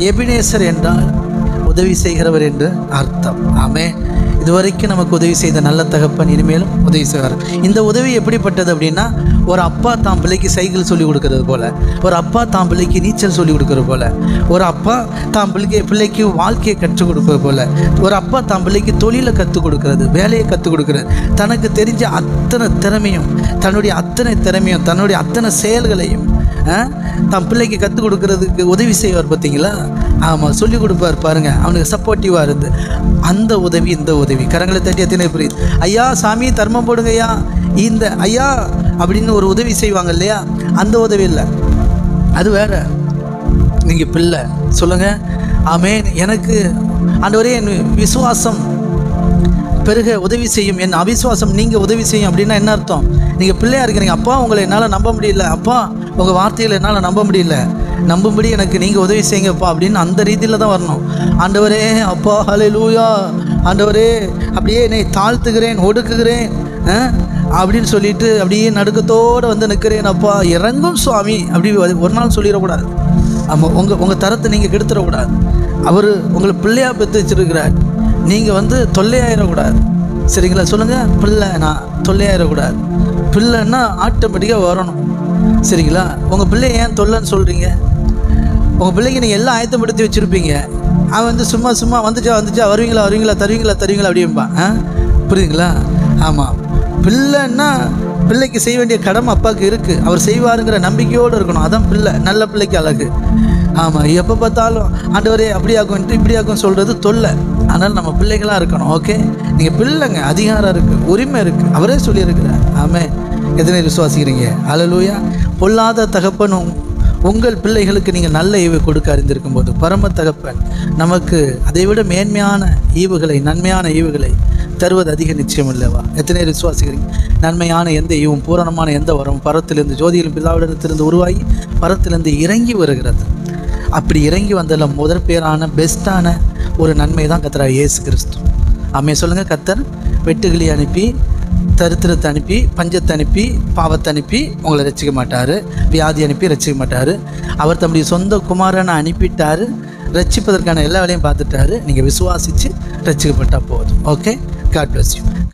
Ebenezer என்றால் உதவி செய்கிறவர் என்று அர்த்தம். ஆமென். இதுவரைக்கும் நமக்கு உதவி செய்த நல்ல தகப்பன் இனிமேலும் உதவி செய்வார். இந்த உதவி எப்படிப்பட்டது அப்படின்னா, ஒரு அப்பா தாம் பிள்ளைக்கு சைக்கிள் சொல்லிக் கொடுக்கறது போல, ஒரு அப்பா தாம் பிள்ளைக்கு நீச்சல் சொல்லிக் கொடுக்கறது போல, ஒரு அப்பா தாம் பிள்ளைக்கு வாழ்க்கையை கற்றுக் கொடுப்பது போல, ஒரு அப்பா தாம் பிள்ளைக்கு தொழிலை கற்றுக் கொடுக்கறது, வேலையை கற்றுக் கொடுக்கறது, தனக்கு தெரிஞ்ச அத்தனை திறமையும் தன்னுடைய அத்தனை செயல்களையும் தன் பிள்ளைக்கு கற்றுக் கொடுக்கறதுக்கு உதவி செய்வார். பார்த்தீங்களா? ஆமாம், சொல்லிக் கொடுப்பார் பாருங்க. அவனுக்கு சப்போர்ட்டிவாக இருந்து அந்த உதவி, இந்த உதவி. கரங்களை தட்டி எத்தனை புரியுது? ஐயா சாமி தர்மம் போடுங்க ஐயா, இந்த ஐயா அப்படின்னு ஒரு உதவி செய்வாங்க இல்லையா? அந்த உதவி இல்லை, அது வேற. நீங்கள் பிள்ளை சொல்லுங்க. ஆமென். எனக்கு ஆண்டவரே என் விசுவாசம் பெருக உதவி செய்யும், என் அவிசுவாசம் நீங்கள் உதவி செய்யும் அப்படின்னா என்ன அர்த்தம்? நீங்கள் பிள்ளையாக இருக்கிறீங்க. அப்பா உங்களை என்னால் நம்ப முடியல, அப்பா உங்கள் வார்த்தைகளை என்னால் நம்ப முடியல, நம்பும்படி எனக்கு நீங்கள் உதவி செய்யுங்கப்பா அப்படின்னு அந்த ரீதியில் தான் வரணும். ஆண்டவரே அப்பா ஹல்லேலூயா, ஆண்டவரே அப்படியே என்னை தாழ்த்துகிறேன், ஒடுக்குகிறேன் அப்படின்னு சொல்லிட்டு அப்படியே நடுக்கத்தோடு வந்து நிற்கிறேன். அப்பா இறங்கும் சுவாமி அப்படி ஒரு நாள் சொல்லிடக்கூடாது. ஆமாம், உங்கள் தரத்தை நீங்கள் கெடுத்துடக்கூடாது. அவர் உங்களை பிள்ளையாக பெற்று வச்சுருக்கிறார். நீங்கள் தொல்லையாயிடக்கூடாது. சரிங்களா? சொல்லுங்கள். பிள்ளை நான் தொல்லையாயிடக்கூடாது. பிள்ளைன்னா ஆட்டோமேட்டிக்காக வரணும். சரிங்களா? உங்கள் பிள்ளை ஏன் தொல்லைன்னு சொல்கிறீங்க? உங்கள் பிள்ளைக்கு நீங்கள் எல்லாம் ஆயத்தப்படுத்தி வச்சுருப்பீங்க. அவன் சும்மா வந்துச்சா வருவீங்களா தருவீங்களா அப்படிம்பா. புரியுதுங்களா? ஆமாம், பிள்ளைன்னா பிள்ளைக்கு செய்ய வேண்டிய கடமை அப்பாவுக்கு இருக்குது. அவர் செய்வாருங்கிற நம்பிக்கையோடு இருக்கணும். அதான் பிள்ளை, நல்ல பிள்ளைக்கு அழகு. ஆமாம், எப்போ பார்த்தாலும் ஆண்டவரே அப்படியாக்கும் இப்படியாக்கும் சொல்கிறது தொல்லை. அதனால் நம்ம பிள்ளைகளாக இருக்கணும். ஓகே, நீங்கள் பிள்ளைங்க, அதிகாரம் இருக்குது, உரிமை இருக்குது, அவரே சொல்லியிருக்கிறார். ஆமென். எத்தனை விசுவாசிக்கிறீங்க? ஹல்லேலூயா. பொல்லாத தகப்பன் உங்கள் பிள்ளைகளுக்கு நீங்கள் நல்ல ஈவை கொடுக்க அறிந்திருக்கும் போது பரம தகப்பன் நமக்கு அதைவிட மேன்மையான ஈவுகளை, நன்மையான ஈவுகளை தருவது அதிக நிச்சயம் இல்லவா? எத்தனை விசுவாசிக்கிறீங்க? நன்மையான எந்த ஈவும், பூரணமான எந்த வரும் பரத்திலிருந்து, ஜோதியிலும் பிதாவிடத்திலிருந்து உருவாகி பரத்திலிருந்து இறங்கி வருகிறது. அப்படி இறங்கி வந்ததில் முதற் பேரான பெஸ்ட்டான ஒரு நன்மை தான் கர்த்தராகிய இயேசு கிறிஸ்து. ஆமென். சொல்லுங்கள். கர்த்தர் வெட்டுக்கிளி அனுப்பி, தரித்திரத்தை அனுப்பி, பஞ்சத்தை அனுப்பி, பாவத்தை அனுப்பி உங்களை ரசிக்க மாட்டார். வியாதி அனுப்பி ரசிக்க மாட்டார். அவர் தம்முடைய சொந்த குமாரனை அனுப்பிட்டார். ரட்சிப்பதற்கான எல்லா வேலையும் பார்த்துட்டாரு. நீங்கள் விசுவாசித்து ரட்சிக்கப்பட்டால் போதும். Okay, God bless you.